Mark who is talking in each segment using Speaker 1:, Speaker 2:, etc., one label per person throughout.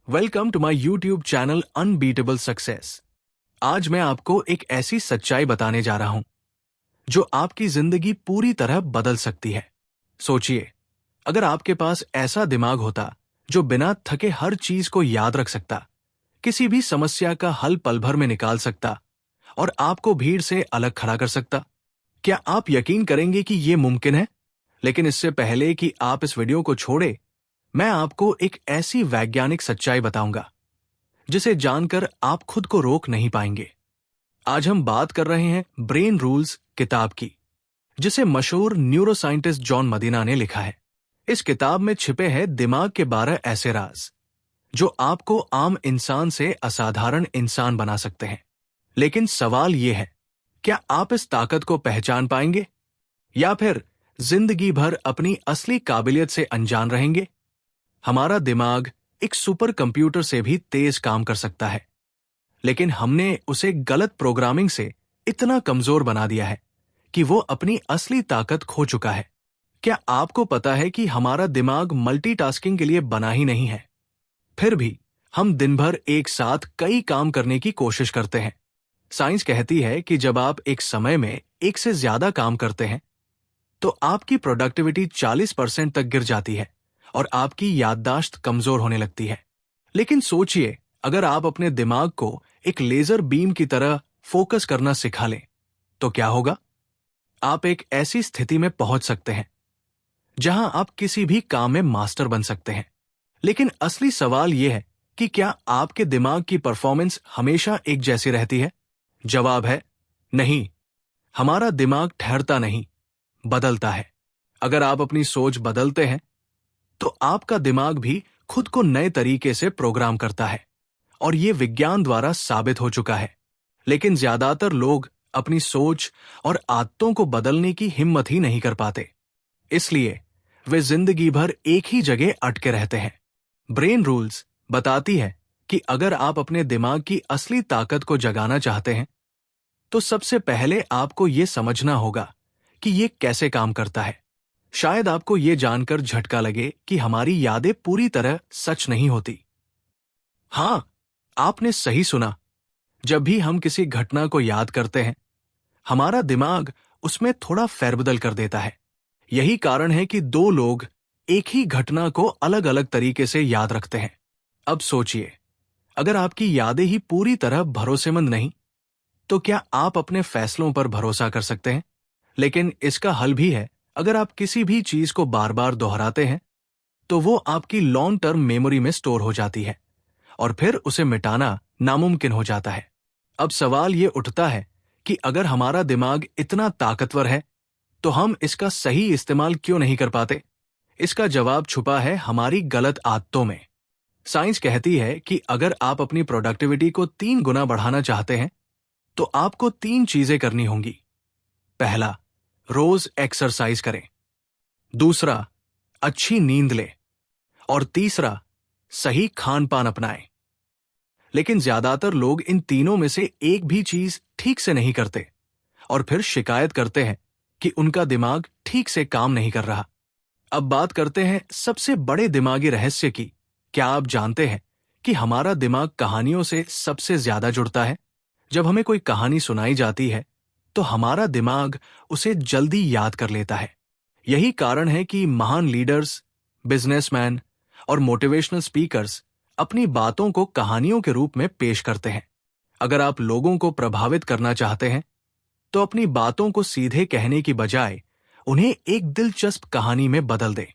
Speaker 1: Welcome to my YouTube channel unbeatable success. आज मैं आपको एक ऐसी सच्चाई बताने जा रहा हूं जो आपकी जिंदगी पूरी तरह बदल सकती है। सोचिए, अगर आपके पास ऐसा दिमाग होता जो बिना थके हर चीज को याद रख सकता, किसी भी समस्या का हल पल भर में निकाल सकता और आपको भीड़ से अलग खड़ा कर सकता, क्या आप यकीन करेंगे कि यह मुमकिन है? लेकिन इससे पहले कि आप इस वीडियो को छोड़े, मैं आपको एक ऐसी वैज्ञानिक सच्चाई बताऊंगा जिसे जानकर आप खुद को रोक नहीं पाएंगे। आज हम बात कर रहे हैं ब्रेन रूल्स किताब की, जिसे मशहूर न्यूरोसाइंटिस्ट जॉन मदीना ने लिखा है। इस किताब में छिपे हैं दिमाग के 12 ऐसे राज जो आपको आम इंसान से असाधारण इंसान बना सकते हैं। लेकिन सवाल यह है, क्या आप इस ताकत को पहचान पाएंगे या फिर जिंदगी भर अपनी असली काबिलियत से अनजान रहेंगे? हमारा दिमाग एक सुपर कंप्यूटर से भी तेज काम कर सकता है, लेकिन हमने उसे गलत प्रोग्रामिंग से इतना कमजोर बना दिया है कि वो अपनी असली ताकत खो चुका है। क्या आपको पता है कि हमारा दिमाग मल्टीटास्किंग के लिए बना ही नहीं है? फिर भी हम दिन भर एक साथ कई काम करने की कोशिश करते हैं। साइंस कहती है कि जब आप एक समय में एक से ज्यादा काम करते हैं तो आपकी प्रोडक्टिविटी 40% तक गिर जाती है और आपकी याददाश्त कमजोर होने लगती है। लेकिन सोचिए, अगर आप अपने दिमाग को एक लेजर बीम की तरह फोकस करना सिखा लें, तो क्या होगा? आप एक ऐसी स्थिति में पहुंच सकते हैं जहां आप किसी भी काम में मास्टर बन सकते हैं। लेकिन असली सवाल यह है कि क्या आपके दिमाग की परफॉर्मेंस हमेशा एक जैसी रहती है? जवाब है नहीं। हमारा दिमाग ठहरता नहीं, बदलता है। अगर आप अपनी सोच बदलते हैं तो आपका दिमाग भी खुद को नए तरीके से प्रोग्राम करता है, और यह विज्ञान द्वारा साबित हो चुका है। लेकिन ज्यादातर लोग अपनी सोच और आदतों को बदलने की हिम्मत ही नहीं कर पाते, इसलिए वे जिंदगी भर एक ही जगह अटके रहते हैं। ब्रेन रूल्स बताती है कि अगर आप अपने दिमाग की असली ताकत को जगाना चाहते हैं तो सबसे पहले आपको यह समझना होगा कि यह कैसे काम करता है। शायद आपको यह जानकर झटका लगे कि हमारी यादें पूरी तरह सच नहीं होती। हां, आपने सही सुना। जब भी हम किसी घटना को याद करते हैं, हमारा दिमाग उसमें थोड़ा फेरबदल कर देता है। यही कारण है कि दो लोग एक ही घटना को अलग अलग तरीके से याद रखते हैं। अब सोचिए, अगर आपकी यादें ही पूरी तरह भरोसेमंद नहीं, तो क्या आप अपने फैसलों पर भरोसा कर सकते हैं? लेकिन इसका हल भी है। अगर आप किसी भी चीज को बार बार दोहराते हैं तो वो आपकी लॉन्ग टर्म मेमोरी में स्टोर हो जाती है और फिर उसे मिटाना नामुमकिन हो जाता है। अब सवाल ये उठता है कि अगर हमारा दिमाग इतना ताकतवर है तो हम इसका सही इस्तेमाल क्यों नहीं कर पाते? इसका जवाब छुपा है हमारी गलत आदतों में। साइंस कहती है कि अगर आप अपनी प्रोडक्टिविटी को 3 गुना बढ़ाना चाहते हैं तो आपको 3 चीजें करनी होंगी। पहला, रोज एक्सरसाइज करें। दूसरा, अच्छी नींद लें। और तीसरा, सही खान पान अपनाएं। लेकिन ज्यादातर लोग इन तीनों में से एक भी चीज ठीक से नहीं करते और फिर शिकायत करते हैं कि उनका दिमाग ठीक से काम नहीं कर रहा। अब बात करते हैं सबसे बड़े दिमागी रहस्य की। क्या आप जानते हैं कि हमारा दिमाग कहानियों से सबसे ज्यादा जुड़ता है? जब हमें कोई कहानी सुनाई जाती है तो हमारा दिमाग उसे जल्दी याद कर लेता है। यही कारण है कि महान लीडर्स, बिजनेसमैन और मोटिवेशनल स्पीकर्स अपनी बातों को कहानियों के रूप में पेश करते हैं। अगर आप लोगों को प्रभावित करना चाहते हैं तो अपनी बातों को सीधे कहने की बजाय उन्हें एक दिलचस्प कहानी में बदल दें।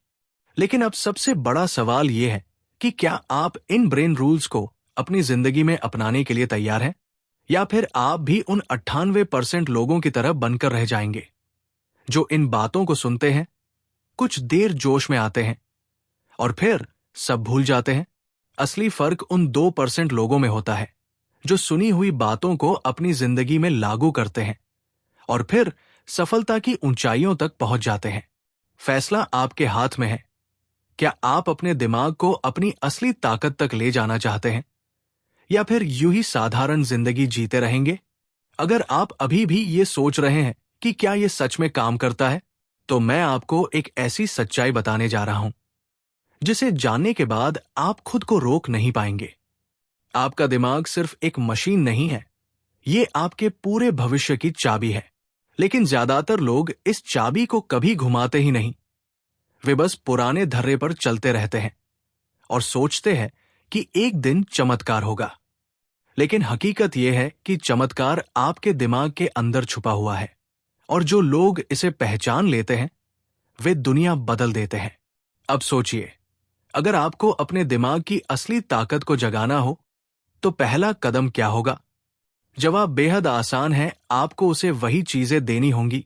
Speaker 1: लेकिन अब सबसे बड़ा सवाल यह है कि क्या आप इन ब्रेन रूल्स को अपनी जिंदगी में अपनाने के लिए तैयार हैं, या फिर आप भी उन 98% लोगों की तरह बनकर रह जाएंगे जो इन बातों को सुनते हैं, कुछ देर जोश में आते हैं और फिर सब भूल जाते हैं। असली फर्क उन 2% लोगों में होता है जो सुनी हुई बातों को अपनी जिंदगी में लागू करते हैं और फिर सफलता की ऊंचाइयों तक पहुंच जाते हैं। फैसला आपके हाथ में है। क्या आप अपने दिमाग को अपनी असली ताकत तक ले जाना चाहते हैं या फिर यूं ही साधारण जिंदगी जीते रहेंगे? अगर आप अभी भी ये सोच रहे हैं कि क्या ये सच में काम करता है, तो मैं आपको एक ऐसी सच्चाई बताने जा रहा हूं जिसे जानने के बाद आप खुद को रोक नहीं पाएंगे। आपका दिमाग सिर्फ एक मशीन नहीं है, ये आपके पूरे भविष्य की चाबी है। लेकिन ज्यादातर लोग इस चाबी को कभी घुमाते ही नहीं। वे बस पुराने धर्रे पर चलते रहते हैं और सोचते हैं कि एक दिन चमत्कार होगा। लेकिन हकीकत यह है कि चमत्कार आपके दिमाग के अंदर छुपा हुआ है, और जो लोग इसे पहचान लेते हैं वे दुनिया बदल देते हैं। अब सोचिए, अगर आपको अपने दिमाग की असली ताकत को जगाना हो तो पहला कदम क्या होगा? जवाब बेहद आसान है। आपको उसे वही चीजें देनी होंगी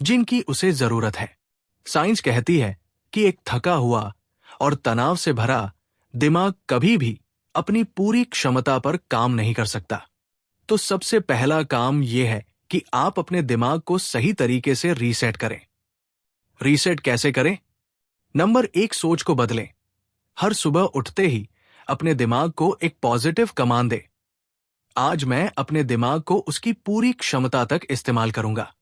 Speaker 1: जिनकी उसे जरूरत है। साइंस कहती है कि एक थका हुआ और तनाव से भरा दिमाग कभी भी अपनी पूरी क्षमता पर काम नहीं कर सकता। तो सबसे पहला काम यह है कि आप अपने दिमाग को सही तरीके से रीसेट करें। रीसेट कैसे करें? नंबर 1, सोच को बदलें। हर सुबह उठते ही अपने दिमाग को एक पॉजिटिव कमांड दें। आज मैं अपने दिमाग को उसकी पूरी क्षमता तक इस्तेमाल करूंगा।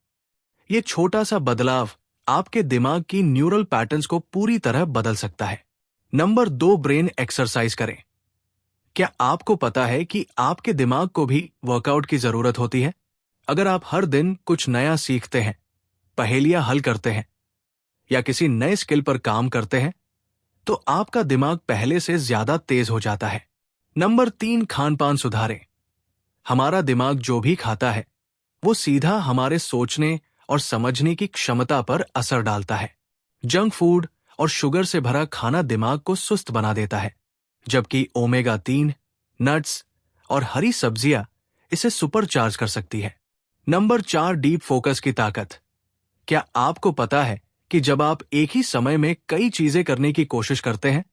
Speaker 1: यह छोटा सा बदलाव आपके दिमाग की न्यूरल पैटर्न्स को पूरी तरह बदल सकता है। नंबर 2, ब्रेन एक्सरसाइज करें। क्या आपको पता है कि आपके दिमाग को भी वर्कआउट की जरूरत होती है? अगर आप हर दिन कुछ नया सीखते हैं, पहेलियां हल करते हैं या किसी नए स्किल पर काम करते हैं, तो आपका दिमाग पहले से ज्यादा तेज हो जाता है। नंबर 3, खान-पान सुधारें। हमारा दिमाग जो भी खाता है वो सीधा हमारे सोचने और समझने की क्षमता पर असर डालता है। जंक फूड और शुगर से भरा खाना दिमाग को सुस्त बना देता है, जबकि ओमेगा 3, नट्स और हरी सब्जियां इसे सुपरचार्ज कर सकती है। नंबर 4, डीप फोकस की ताकत। क्या आपको पता है कि जब आप एक ही समय में कई चीजें करने की कोशिश करते हैं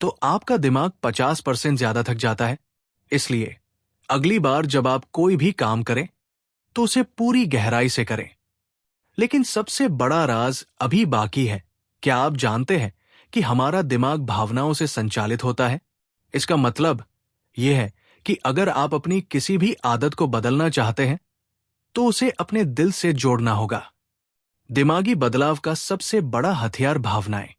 Speaker 1: तो आपका दिमाग 50% ज्यादा थक जाता है? इसलिए अगली बार जब आप कोई भी काम करें तो उसे पूरी गहराई से करें। लेकिन सबसे बड़ा राज अभी बाकी है। क्या आप जानते हैं कि हमारा दिमाग भावनाओं से संचालित होता है? इसका मतलब यह है कि अगर आप अपनी किसी भी आदत को बदलना चाहते हैं तो उसे अपने दिल से जोड़ना होगा। दिमागी बदलाव का सबसे बड़ा हथियार भावनाएं।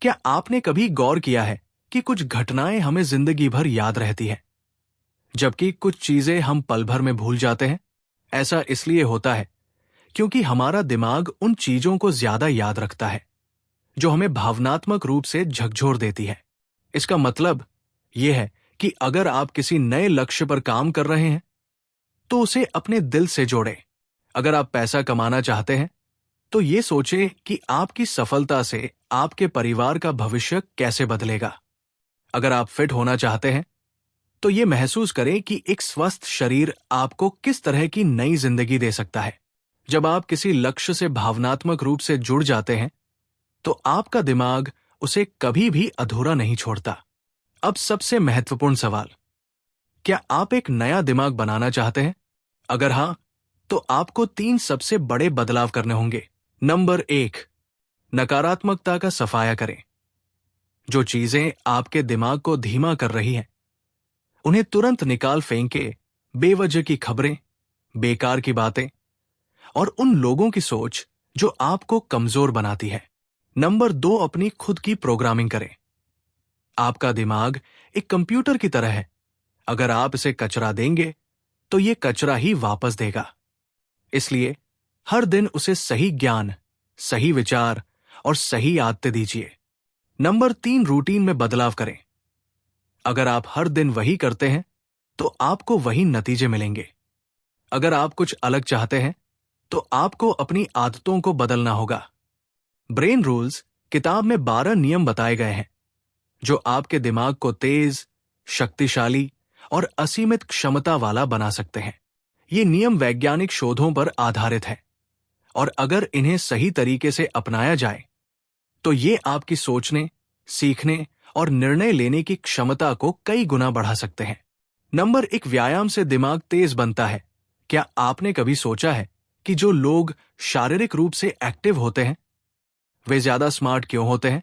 Speaker 1: क्या आपने कभी गौर किया है कि कुछ घटनाएं हमें जिंदगी भर याद रहती है, जबकि कुछ चीजें हम पल भर में भूल जाते हैं? ऐसा इसलिए होता है क्योंकि हमारा दिमाग उन चीजों को ज्यादा याद रखता है जो हमें भावनात्मक रूप से झकझोर देती है। इसका मतलब यह है कि अगर आप किसी नए लक्ष्य पर काम कर रहे हैं तो उसे अपने दिल से जोड़ें। अगर आप पैसा कमाना चाहते हैं तो ये सोचें कि आपकी सफलता से आपके परिवार का भविष्य कैसे बदलेगा। अगर आप फिट होना चाहते हैं तो ये महसूस करें कि एक स्वस्थ शरीर आपको किस तरह की नई जिंदगी दे सकता है। जब आप किसी लक्ष्य से भावनात्मक रूप से जुड़ जाते हैं तो आपका दिमाग उसे कभी भी अधूरा नहीं छोड़ता। अब सबसे महत्वपूर्ण सवाल, क्या आप एक नया दिमाग बनाना चाहते हैं? अगर हां, तो आपको 3 सबसे बड़े बदलाव करने होंगे। नंबर 1, नकारात्मकता का सफाया करें। जो चीजें आपके दिमाग को धीमा कर रही हैं उन्हें तुरंत निकाल फेंके। बेवजह की खबरें, बेकार की बातें और उन लोगों की सोच जो आपको कमजोर बनाती है। नंबर 2, अपनी खुद की प्रोग्रामिंग करें। आपका दिमाग एक कंप्यूटर की तरह है। अगर आप इसे कचरा देंगे तो ये कचरा ही वापस देगा। इसलिए हर दिन उसे सही ज्ञान, सही विचार और सही आदतें दीजिए। नंबर 3, रूटीन में बदलाव करें। अगर आप हर दिन वही करते हैं तो आपको वही नतीजे मिलेंगे। अगर आप कुछ अलग चाहते हैं तो आपको अपनी आदतों को बदलना होगा। ब्रेन रूल्स किताब में 12 नियम बताए गए हैं जो आपके दिमाग को तेज, शक्तिशाली और असीमित क्षमता वाला बना सकते हैं। ये नियम वैज्ञानिक शोधों पर आधारित है और अगर इन्हें सही तरीके से अपनाया जाए तो ये आपकी सोचने, सीखने और निर्णय लेने की क्षमता को कई गुना बढ़ा सकते हैं। नंबर 1, व्यायाम से दिमाग तेज बनता है। क्या आपने कभी सोचा है कि जो लोग शारीरिक रूप से एक्टिव होते हैं वे ज्यादा स्मार्ट क्यों होते हैं?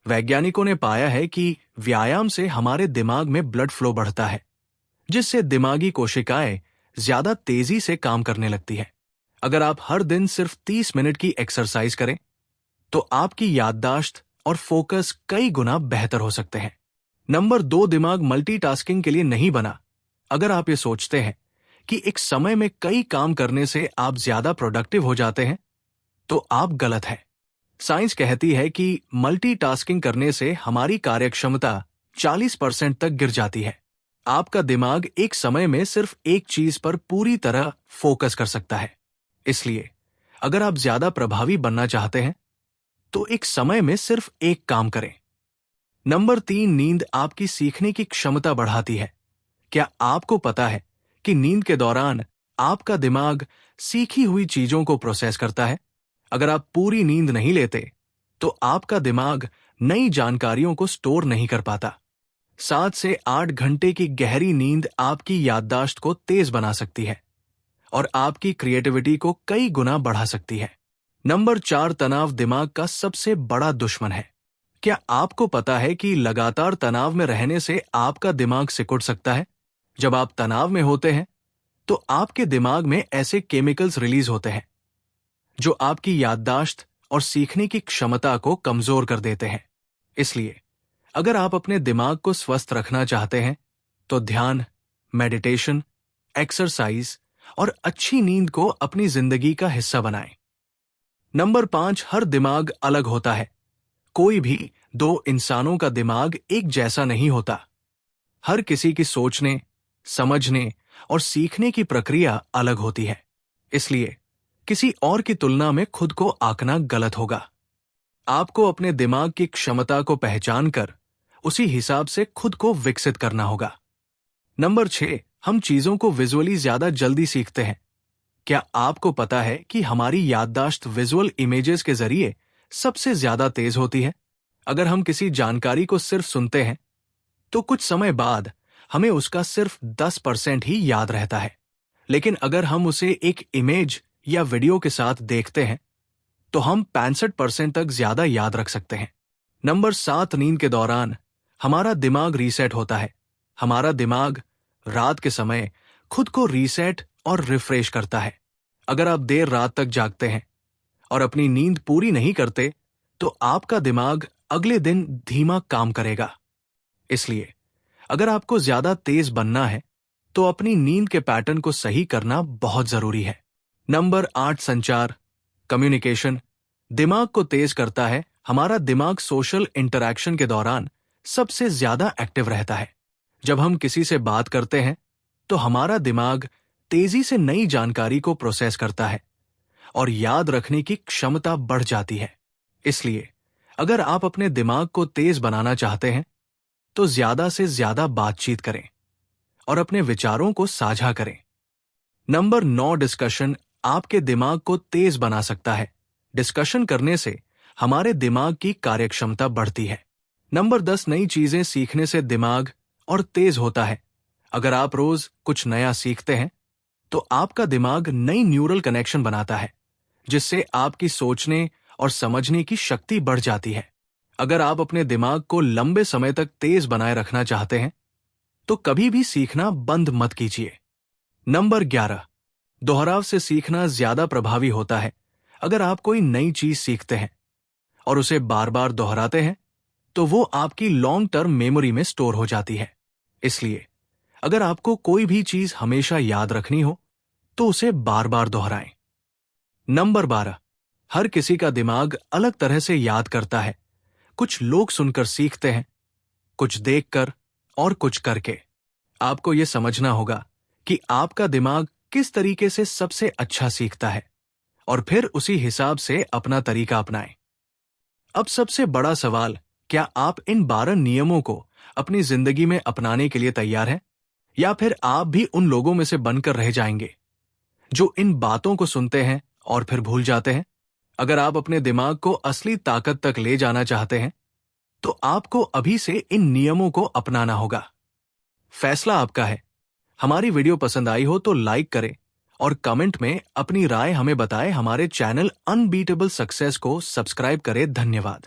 Speaker 1: वैज्ञानिकों ने पाया है कि व्यायाम से हमारे दिमाग में ब्लड फ्लो बढ़ता है, जिससे दिमागी कोशिकाएं ज्यादा तेजी से काम करने लगती है। अगर आप हर दिन सिर्फ 30 मिनट की एक्सरसाइज करें तो आपकी याददाश्त और फोकस कई गुना बेहतर हो सकते हैं। नंबर 2, दिमाग मल्टीटास्किंग के लिए नहीं बना। अगर आप ये सोचते हैं कि एक समय में कई काम करने से आप ज्यादा प्रोडक्टिव हो जाते हैं, तो आप गलत हैं। साइंस कहती है कि मल्टीटास्किंग करने से हमारी कार्यक्षमता 40% तक गिर जाती है। आपका दिमाग एक समय में सिर्फ एक चीज पर पूरी तरह फोकस कर सकता है। इसलिए अगर आप ज्यादा प्रभावी बनना चाहते हैं, तो एक समय में सिर्फ एक काम करें। नंबर 3, नींद आपकी सीखने की क्षमता बढ़ाती है। क्या आपको पता है कि नींद के दौरान आपका दिमाग सीखी हुई चीजों को प्रोसेस करता है? अगर आप पूरी नींद नहीं लेते, तो आपका दिमाग नई जानकारियों को स्टोर नहीं कर पाता। 7 से 8 घंटे की गहरी नींद आपकी याददाश्त को तेज बना सकती है और आपकी क्रिएटिविटी को कई गुना बढ़ा सकती है। नंबर 4, तनाव दिमाग का सबसे बड़ा दुश्मन है। क्या आपको पता है कि लगातार तनाव में रहने से आपका दिमाग सिकुड़ सकता है? जब आप तनाव में होते हैं, तो आपके दिमाग में ऐसे केमिकल्स रिलीज होते हैं जो आपकी याददाश्त और सीखने की क्षमता को कमजोर कर देते हैं। इसलिए अगर आप अपने दिमाग को स्वस्थ रखना चाहते हैं, तो ध्यान, मेडिटेशन, एक्सरसाइज और अच्छी नींद को अपनी जिंदगी का हिस्सा बनाएं। नंबर 5, हर दिमाग अलग होता है। कोई भी 2 इंसानों का दिमाग एक जैसा नहीं होता। हर किसी की सोचने, समझने और सीखने की प्रक्रिया अलग होती है। इसलिए किसी और की तुलना में खुद को आंकना गलत होगा। आपको अपने दिमाग की क्षमता को पहचान कर उसी हिसाब से खुद को विकसित करना होगा। नंबर 6, हम चीजों को विजुअली ज्यादा जल्दी सीखते हैं। क्या आपको पता है कि हमारी याददाश्त विजुअल इमेजेस के जरिए सबसे ज्यादा तेज होती है? अगर हम किसी जानकारी को सिर्फ सुनते हैं, तो कुछ समय बाद हमें उसका सिर्फ 10% ही याद रहता है। लेकिन अगर हम उसे एक इमेज या वीडियो के साथ देखते हैं, तो हम 65% तक ज्यादा याद रख सकते हैं। नंबर 7, नींद के दौरान हमारा दिमाग रीसेट होता है। हमारा दिमाग रात के समय खुद को रीसेट और रिफ्रेश करता है। अगर आप देर रात तक जागते हैं और अपनी नींद पूरी नहीं करते, तो आपका दिमाग अगले दिन धीमा काम करेगा। इसलिए अगर आपको ज्यादा तेज बनना है, तो अपनी नींद के पैटर्न को सही करना बहुत जरूरी है। नंबर 8, संचार, कम्युनिकेशन दिमाग को तेज करता है। हमारा दिमाग सोशल इंटरैक्शन के दौरान सबसे ज्यादा एक्टिव रहता है। जब हम किसी से बात करते हैं, तो हमारा दिमाग तेजी से नई जानकारी को प्रोसेस करता है और याद रखने की क्षमता बढ़ जाती है। इसलिए अगर आप अपने दिमाग को तेज बनाना चाहते हैं, तो ज्यादा से ज्यादा बातचीत करें और अपने विचारों को साझा करें। नंबर 9, डिस्कशन आपके दिमाग को तेज बना सकता है। डिस्कशन करने से हमारे दिमाग की कार्यक्षमता बढ़ती है। नंबर 10, नई चीजें सीखने से दिमाग और तेज होता है। अगर आप रोज कुछ नया सीखते हैं, तो आपका दिमाग नई न्यूरल कनेक्शन बनाता है, जिससे आपकी सोचने और समझने की शक्ति बढ़ जाती है। अगर आप अपने दिमाग को लंबे समय तक तेज बनाए रखना चाहते हैं, तो कभी भी सीखना बंद मत कीजिए। नंबर 11, दोहराव से सीखना ज्यादा प्रभावी होता है। अगर आप कोई नई चीज सीखते हैं और उसे बार बार दोहराते हैं, तो वो आपकी लॉन्ग टर्म मेमोरी में स्टोर हो जाती है। इसलिए अगर आपको कोई भी चीज हमेशा याद रखनी हो, तो उसे बार बार दोहराएं। नंबर 12, हर किसी का दिमाग अलग तरह से याद करता है। कुछ लोग सुनकर सीखते हैं, कुछ देखकर और कुछ करके। आपको यह समझना होगा कि आपका दिमाग किस तरीके से सबसे अच्छा सीखता है और फिर उसी हिसाब से अपना तरीका अपनाएं। अब सबसे बड़ा सवाल, क्या आप इन 12 नियमों को अपनी जिंदगी में अपनाने के लिए तैयार हैं? या फिर आप भी उन लोगों में से बनकर रह जाएंगे जो इन बातों को सुनते हैं और फिर भूल जाते हैं? अगर आप अपने दिमाग को असली ताकत तक ले जाना चाहते हैं, तो आपको अभी से इन नियमों को अपनाना होगा। फैसला आपका है। हमारी वीडियो पसंद आई हो तो लाइक करें और कमेंट में अपनी राय हमें बताएं। हमारे चैनल अनबीटेबल सक्सेस को सब्सक्राइब करें। धन्यवाद।